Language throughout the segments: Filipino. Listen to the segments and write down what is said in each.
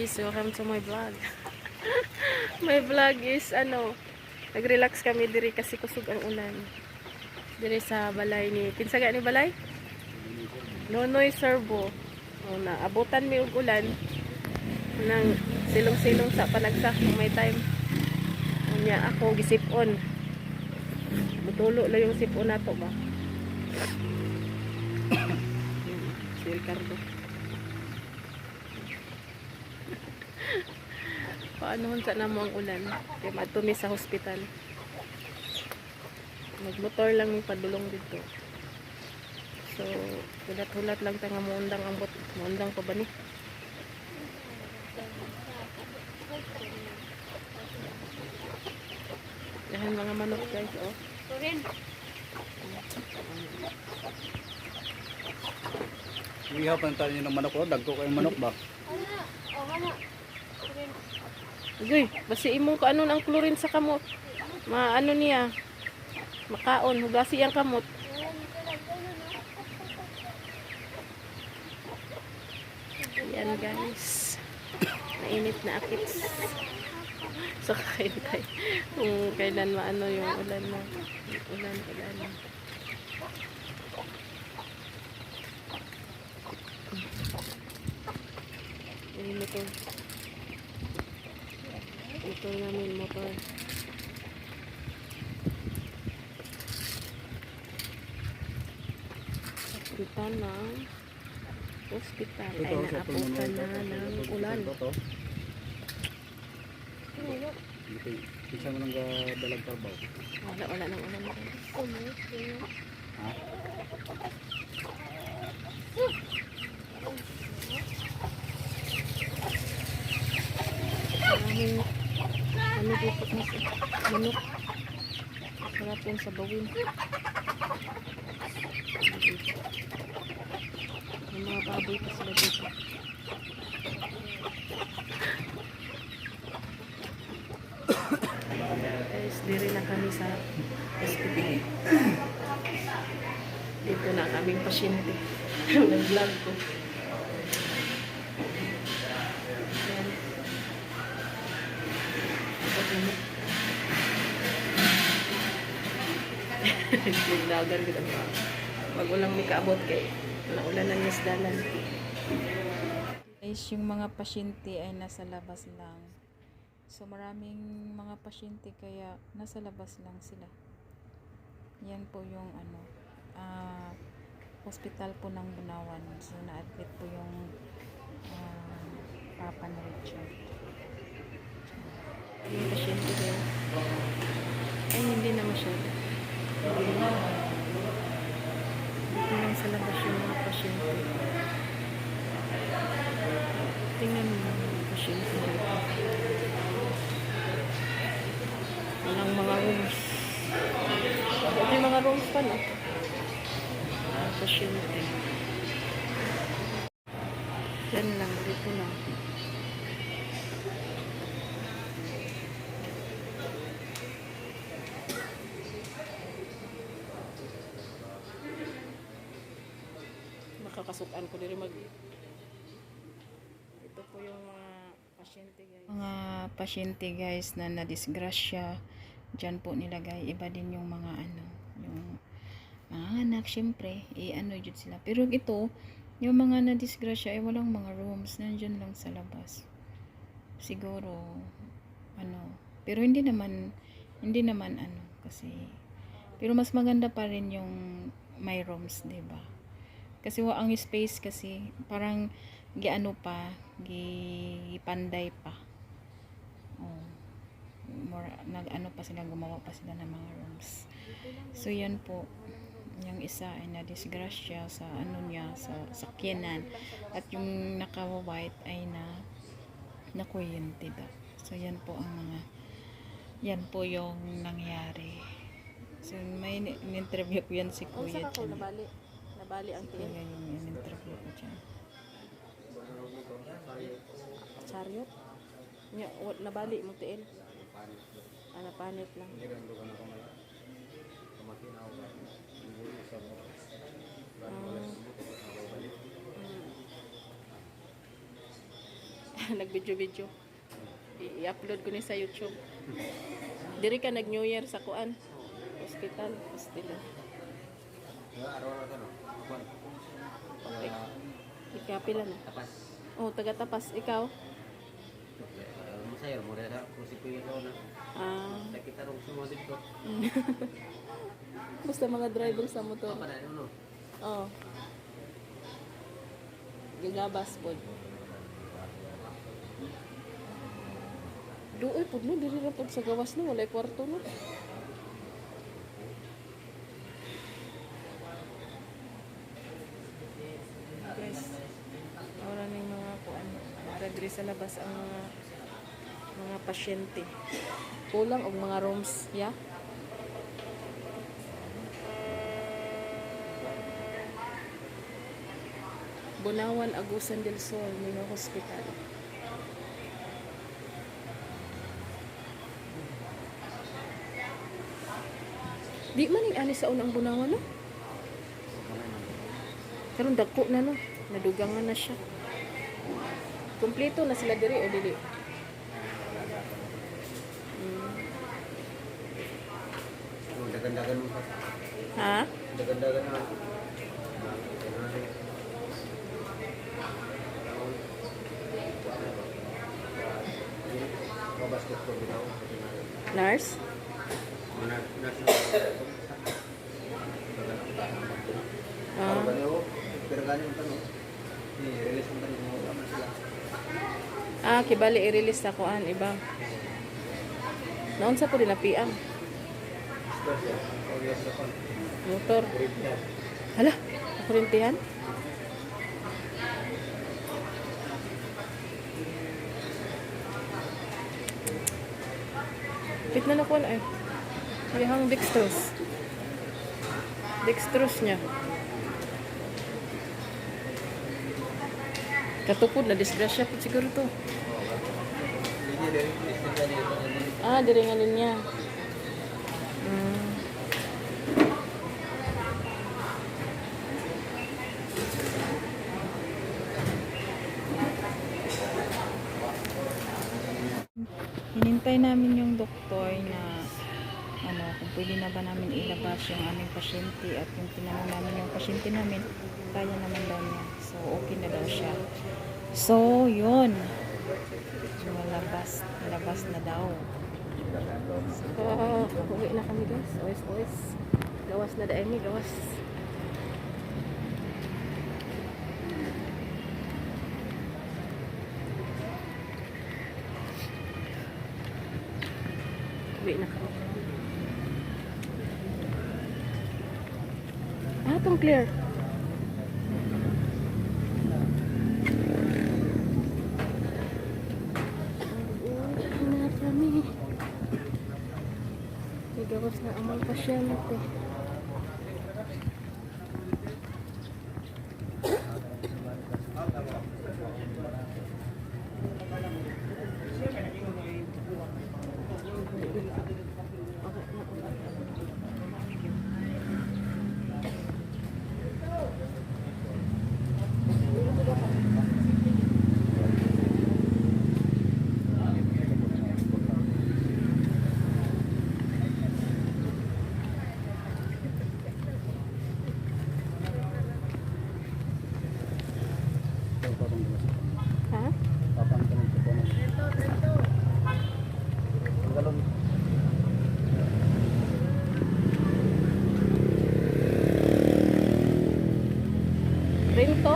guys, welcome to my vlog. My vlog is nag-relax kami diri kasi kusog ang ulan. Diri sa balay ni kinsaga ni balay? Nonoy Servo. Naabutan mi og ulan nang silong-silong sa panagsak ng may time. Unya ako gisipon. Butulo lang yung sipon nato ba. Si Ricardo. Paano sa namo ang ulan? Kaya matumi sa hospital. Magmotor lang yung padulong dito. So, hulat-hulat lang tayo nga muundang ang bot. Muundang pa ba ni? Yan mga manok guys, oh. Ihap ang tayo ng manok ko, dagko kayong manok ba? Uy, basi imong ko ano ang chlorine sa kamot. Maano niya? Makaon, hugasi ang kamot. Yan guys. Mainit na akits. So kain tayo. Kung kailan maano yung ulan mo. Ulan. Yung motor. Motor namin, motor. Hospital ay naabutan na ng ulan. Isa mo nang dalag trabaho. Wala nang ulan. Ha? Maraming dito kasi manok. Sarap yung sa bawin. May mga baboy pa sila dito. Guys, diri na kami sa hospital. Dito na kaming pasyente. Nag-vlog ko. Yan. Nagdagan kita ba? Wag ulang may kaabot kay naulan ng isdalan. Guys, yung mga pasyente ay nasa labas lang. So maraming mga pasyente kaya nasa labas lang sila. Yan po yung hospital po ng Bunawan. So na-admit po yung papa ni Richard. Yung pasyente din. Ay, hindi na masyado. Dito lang sa labas yung mga pasyente. Tingnan mo yung pasyente dito. Walang mga rooms. Ito yung mga rooms pa, no? Pasyente. Yan lang, dito lang. Makakasukan ko diri mag. Ito po yung mga pasyente guys. Mga pasyente guys na nadisgrasya. Diyan po nilagay. Iba din yung mga yung mga anak, syempre, jud sila. Pero ito, yung mga nadisgrasya ay walang mga rooms. Nandiyan lang sa labas. Siguro, pero hindi naman kasi, pero mas maganda pa rin yung may rooms, diba? Kasi ang space kasi parang gipanday pa. Pa sila, gumawa pa sila ng mga rooms. So yan po, yung isa ay na-disgrasya sa sa sakyanan, at yung naka-white ay nakuryente daw. So yan po yung nangyari. So may in-interview ko yan si Kuya. Nabali ang tiyan. Kaya yung in-interview ko dyan. Chariot? Nabali mo tiyan. Napanit lang. Nag-video-video. I-upload ko ni sa YouTube. Diri ka nag-New Year sa kuan. Hospital. Araw-araw ka no? Ikapila na. Tapas. Oh, taga-tapas. Ikaw? Masaya mo rin sa prosipiro na. Kita rong semua dito. Basta mga driver sa motor. Apa na no? Oh. Gigabas po. Doon po no, diri ra pod sa gawas no, walay kwarto no. Guys, wala na yung mga kuan. Diri sa labas ang mga pasyente. Kulang og mga rooms, ya. Bunawan, Agusan del Sol, Mingo Hospital. Di man yung ani sa unang Bunawan, no? Karon dagko na, no? Nadugangan na siya. Kompleto na sila diri o dili? Dagan-dagan mo pa. Ha? Dagan-dagan na. Basketball bitaw. Nurse? Mana nasa. Ah. Pero galing pa no. I-release mo tani mo sila. Kibali i-release sa kuan iba. Naunsa po din na piang? Motor. Hala, kurintihan? Pit na nakuha na eh. Yung dextrose. Dextrose niya. Katupod na disgrasya po siguro to. Diri nga linya. Hinintay namin yung doktor na kung pwede na ba namin ilabas yung aming pasyente at yung tinanong namin yung pasyente namin, kaya naman daw niya. So, okay na daw siya. So, yun. So, labas na daw. So, uwi na kami guys. OS. Gawas na dahil ni gawas. Uwi na kami. Itong clear. Uwi na kami. Gawas na ang mga pasyente. Ha? Trinto?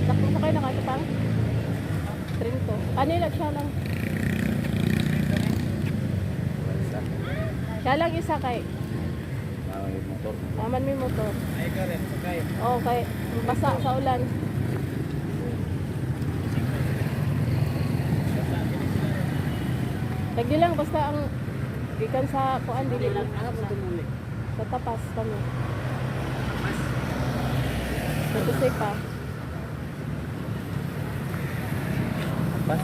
Sakto sa kayo nakakitang? Trinto. Lang siya lang. Siya lang isa kay. Aman may motor. Ay ka rin, sakay. Okay. Basa sa ulan. Lagi lang basta ang gikan sa kuan dili lang sa tapas kami. Sa pa. Pas.